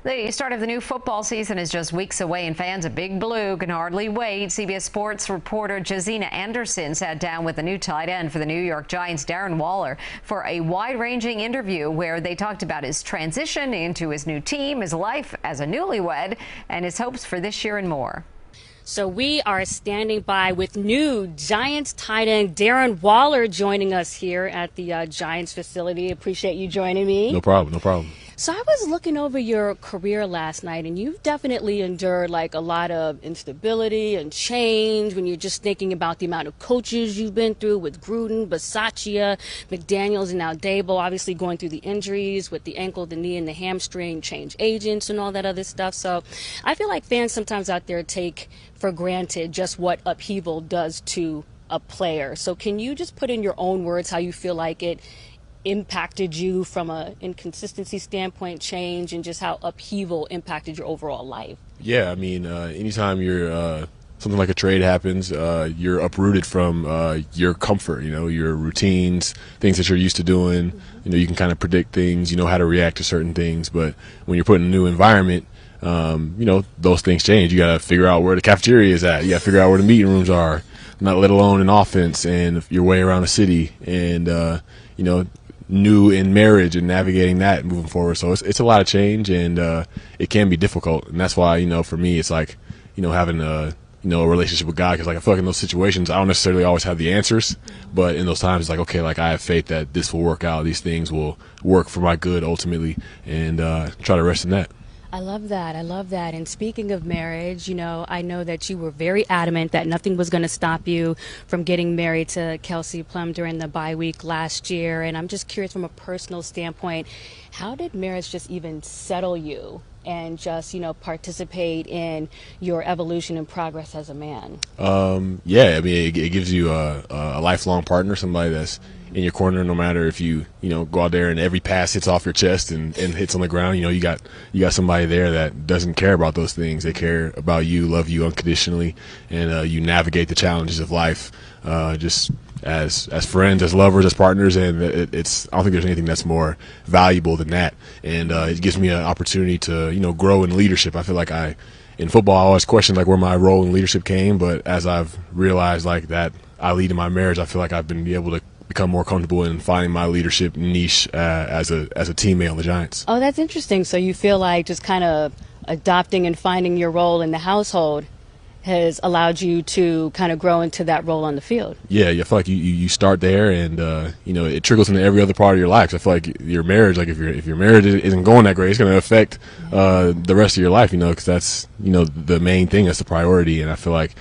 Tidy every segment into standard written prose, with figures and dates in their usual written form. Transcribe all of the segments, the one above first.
The start of the new football season is just weeks away, and fans of Big Blue can hardly wait. CBS Sports reporter Josina Anderson sat down with the new tight end for the New York Giants, Darren Waller, for a wide-ranging interview where they talked about his transition into his new team, his life as a newlywed, and his hopes for this year and more. So we are standing by with new Giants tight end Darren Waller joining us here at the Giants facility. Appreciate you joining me. No problem, no problem. So I was looking over your career last night, and you've definitely endured like a lot of instability and change when you're just thinking about the amount of coaches you've been through with Gruden, Bisaccia, McDaniels, and now Dable, obviously going through the injuries with the ankle, the knee, and the hamstring, change agents and all that other stuff. So I feel like fans sometimes out there take for granted just what upheaval does to a player. So can you just put in your own words how you feel like it impacted you from an inconsistency standpoint, change, and just how upheaval impacted your overall life? Yeah, I mean, anytime you're something like a trade happens, you're uprooted from your comfort, your routines, things that you're used to doing. You can kind of predict things, you know how to react to certain things. But when you're put in a new environment, those things change. You got to figure out where the cafeteria is at. You got to figure out where the meeting rooms are, not let alone an offense and your way around the city. And, new in marriage and navigating that and moving forward. So it's a lot of change, and it can be difficult. And that's why, for me, it's like, having a relationship with God, because like I feel like in those situations, I don't necessarily always have the answers, but in those times, it's like, okay, like I have faith that this will work out. These things will work for my good ultimately, and try to rest in that. I love that. I love that. And speaking of marriage, I know that you were very adamant that nothing was going to stop you from getting married to Kelsey Plum during the bye week last year. And I'm just curious from a personal standpoint, how did marriage just even settle you and just, participate in your evolution and progress as a man? Yeah, I mean, it gives you a lifelong partner, somebody that's in your corner, no matter if you go out there and every pass hits off your chest and hits on the ground. You got somebody there that doesn't care about those things. They care about you, love you unconditionally, and you navigate the challenges of life just as friends, as lovers, as partners. And I don't think there's anything that's more valuable than that. And it gives me an opportunity to grow in leadership. I feel like in football, I always questioned like where my role in leadership came, but as I've realized like that I lead in my marriage, I feel like I've been able to become more comfortable in finding my leadership niche as a teammate on the Giants. Oh, that's interesting. So you feel like just kind of adopting and finding your role in the household has allowed you to kind of grow into that role on the field. Yeah, I feel like you start there, and it trickles into every other part of your life. So I feel like your marriage, like if your marriage isn't going that great, it's going to affect the rest of your life. Because that's the main thing. That's the priority, and I feel like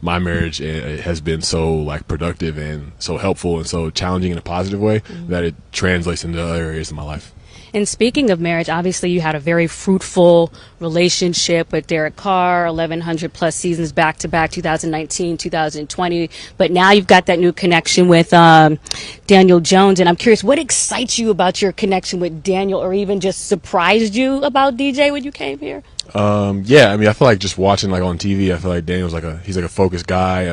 my marriage has been so like productive and so helpful and so challenging in a positive way that it translates into other areas of my life. And speaking of marriage, obviously you had a very fruitful relationship with Derek Carr, 1,100 plus seasons back to back, 2019, 2020. But now you've got that new connection with Daniel Jones. And I'm curious, what excites you about your connection with Daniel, or even just surprised you about DJ when you came here? Yeah, I mean, I feel like just watching like on TV, I feel like Daniel's he's like a focused guy.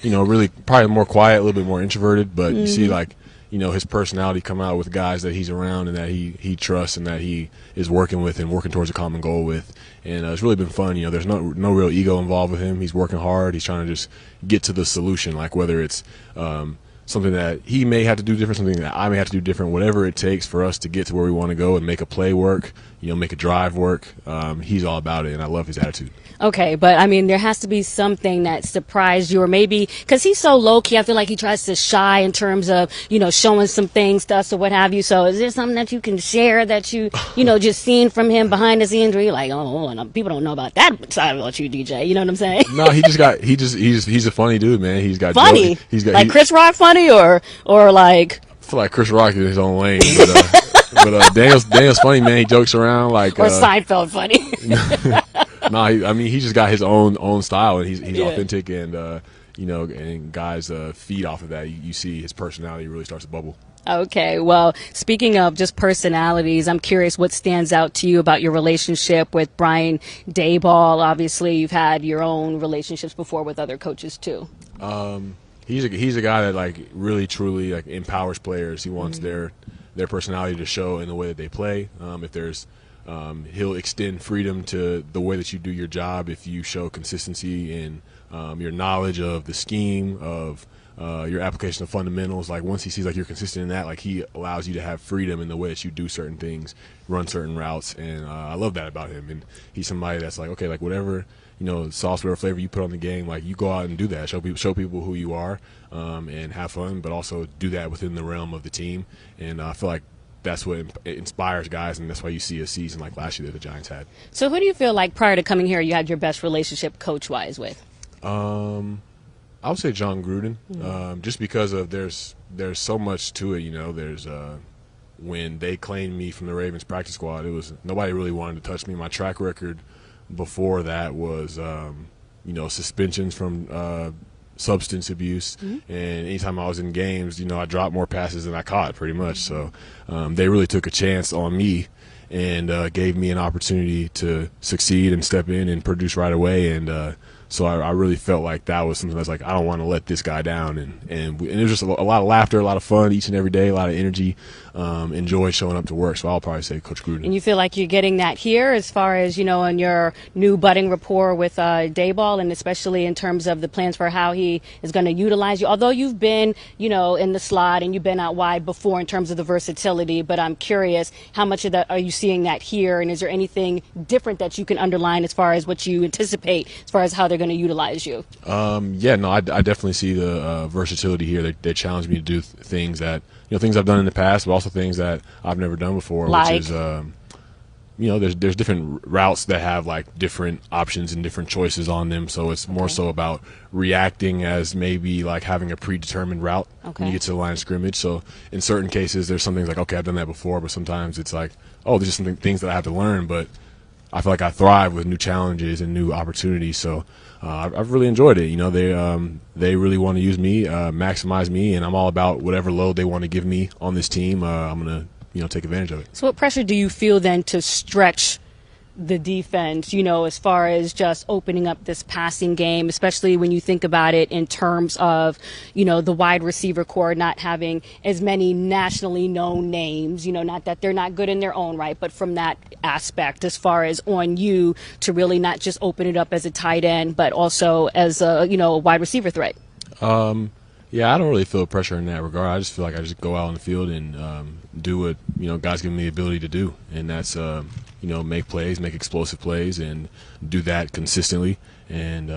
Really probably more quiet, a little bit more introverted, but you see like his personality come out with guys that he's around and that he trusts and that he is working with and working towards a common goal with. And it's really been fun. There's no real ego involved with him. He's working hard. He's trying to just get to the solution, like whether it's something that he may have to do different, something that I may have to do different, whatever it takes for us to get to where we want to go and make a play work, make a drive work. He's all about it, and I love his attitude. Okay, but I mean, there has to be something that surprised you, or maybe because he's so low key, I feel like he tries to shy in terms of, showing some things to us or what have you. So is there something that you can share that you, just seen from him behind the scenes where you're like, oh, no, people don't know about that side about you, DJ. You know what I'm saying? No, he's a funny dude, man. He's got funny. Chris Rock funny or like. I feel like Chris Rock in his own lane, but Daniel's funny, man. He jokes around like. Or Seinfeld funny. No, I mean he just got his own style, and he's authentic, and and guys feed off of that. You see his personality really starts to bubble. Okay, well, speaking of just personalities, I'm curious what stands out to you about your relationship with Brian Daboll. Obviously, you've had your own relationships before with other coaches too. He's a guy that like really truly like empowers players. He wants their personality to show in the way that they play. If there's he'll extend freedom to the way that you do your job if you show consistency in your knowledge of the scheme, of your application of fundamentals. Like once he sees like you're consistent in that, like he allows you to have freedom in the way that you do certain things, run certain routes, and I love that about him. And he's somebody that's like, okay, like whatever, you know, sauce, whatever flavor you put on the game, like you go out and do that, show people who you are, and have fun, but also do that within the realm of the team. And I feel like that's what inspires guys, and that's why you see a season like last year that the Giants had. So who do you feel like prior to coming here you had your best relationship coach-wise with? I would say John Gruden, just because of there's so much to it. You know, there's when they claimed me from the Ravens practice squad, it was nobody really wanted to touch me. My track record before that was you know, suspensions from substance abuse, and anytime I was in games, you know, I dropped more passes than I caught, pretty much. So they really took a chance on me and gave me an opportunity to succeed and step in and produce right away. And so I really felt like that was something that's like, I don't want to let this guy down. And it was just a lot of laughter, a lot of fun each and every day, a lot of energy, enjoy showing up to work. So I'll probably say Coach Gruden. And you feel like you're getting that here as far as, you know, in your new budding rapport with Dayball, and especially in terms of the plans for how he is going to utilize you. Although you've been, you know, in the slot and you've been out wide before in terms of the versatility, but I'm curious, how much of that are you seeing that here? And is there anything different that you can underline as far as what you anticipate as far as how they're going to utilize you? Yeah, no, I definitely see the versatility here. They challenge me to do things that, you know, things I've done in the past, but also things that I've never done before, like? Which is, you know, there's different routes that have like different options and different choices on them. So it's more so about reacting as maybe like having a predetermined route when you get to the line of scrimmage. So in certain cases, there's some things like, okay, I've done that before, but sometimes it's like, oh, there's just some things that I have to learn, but I feel like I thrive with new challenges and new opportunities. So I've really enjoyed it. You know, they really want to use me, maximize me, and I'm all about whatever load they want to give me on this team. I'm gonna, you know, take advantage of it. So what pressure do you feel then to stretch the defense, you know, as far as just opening up this passing game, especially when you think about it in terms of, you know, the wide receiver core not having as many nationally known names, you know, not that they're not good in their own right, but from that aspect, as far as on you to really not just open it up as a tight end, but also as a, you know, a wide receiver threat? Yeah, I don't really feel pressure in that regard. I just feel like I just go out on the field and do what, you know, God's given me the ability to do, and that's you know, make plays, make explosive plays, and do that consistently. And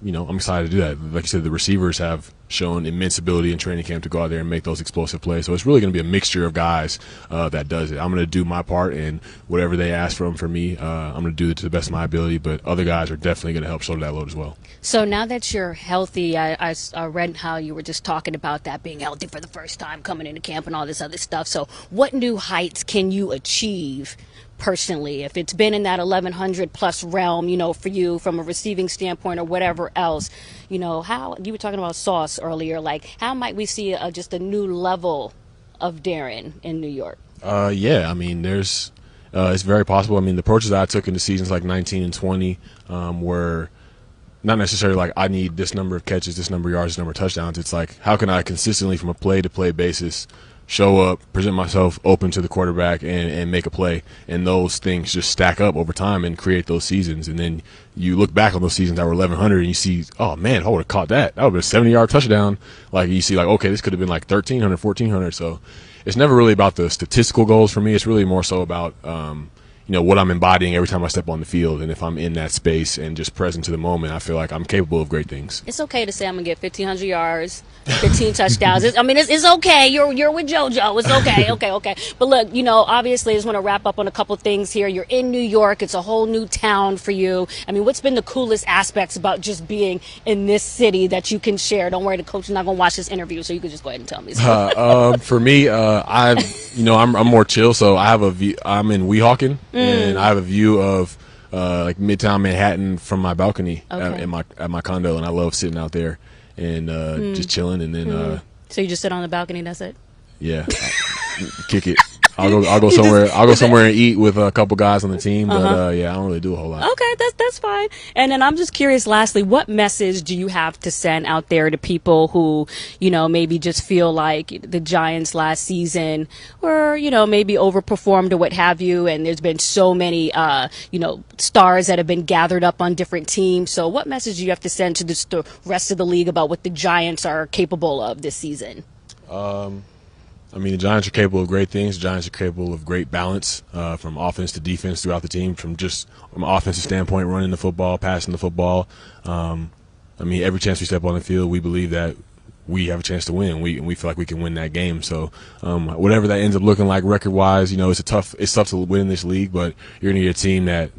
you know, I'm excited to do that. Like you said, the receivers have shown immense ability in training camp to go out there and make those explosive plays. So it's really going to be a mixture of guys that does it. I'm going to do my part, and whatever they ask from me, I'm going to do it to the best of my ability. But other guys are definitely going to help shoulder that load as well. So now that you're healthy, I read how you were just talking about that, being healthy for the first time, coming into camp and all this other stuff. So what new heights can you achieve personally, if it's been in that 1,100 plus realm, you know, for you from a receiving standpoint or whatever else? You know, how you were talking about sauce earlier, like how might we see just a new level of Darren in New York? Yeah, I mean, there's it's very possible. I mean, the approaches I took into seasons like 19 and 20 were not necessarily like I need this number of catches, this number of yards, this number of touchdowns. It's like, how can I consistently, from a play-to-play basis, show up, present myself open to the quarterback, and make a play. And those things just stack up over time and create those seasons. And then you look back on those seasons that were 1,100 and you see, oh, man, I would have caught that. That would have been a 70-yard touchdown. Like, you see, like, okay, this could have been like 1,300, 1,400. So it's never really about the statistical goals for me. It's really more so about you know, what I'm embodying every time I step on the field. And if I'm in that space and just present to the moment, I feel like I'm capable of great things. It's okay to say I'm going to get 1,500 yards, 15 touchdowns. I mean, it's okay. You're with JoJo. It's okay. Okay. But look, you know, obviously I just want to wrap up on a couple things here. You're in New York. It's a whole new town for you. I mean, what's been the coolest aspects about just being in this city that you can share? Don't worry, the coach is not going to watch this interview, so you can just go ahead and tell me. For me, I'm more chill. So I have a view. I'm in Weehawken. And I have a view of like Midtown Manhattan from my balcony at my condo, and I love sitting out there and just chilling. And then so you just sit on the balcony, that's it? Yeah, kick it. I'll go somewhere. I'll go somewhere and eat with a couple guys on the team. But yeah, I don't really do a whole lot. Okay, that's fine. And then I'm just curious, lastly, what message do you have to send out there to people who, maybe just feel like the Giants last season or, maybe overperformed or what have you, and there's been so many, stars that have been gathered up on different teams. So what message do you have to send to the rest of the league about what the Giants are capable of this season? I mean, the Giants are capable of great things. The Giants are capable of great balance from offense to defense throughout the team, from an offensive standpoint, running the football, passing the football. I mean, every chance we step on the field, we believe that we have a chance to win. We feel like we can win that game. So whatever that ends up looking like record-wise, it's tough to win in this league, but you're going to get a team that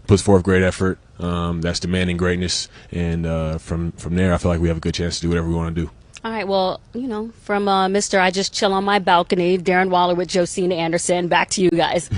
puts forth great effort, that's demanding greatness, and from there, I feel like we have a good chance to do whatever we want to do. All right, well, from Mr. I Just Chill on My Balcony, Darren Waller with Josina Anderson, back to you guys.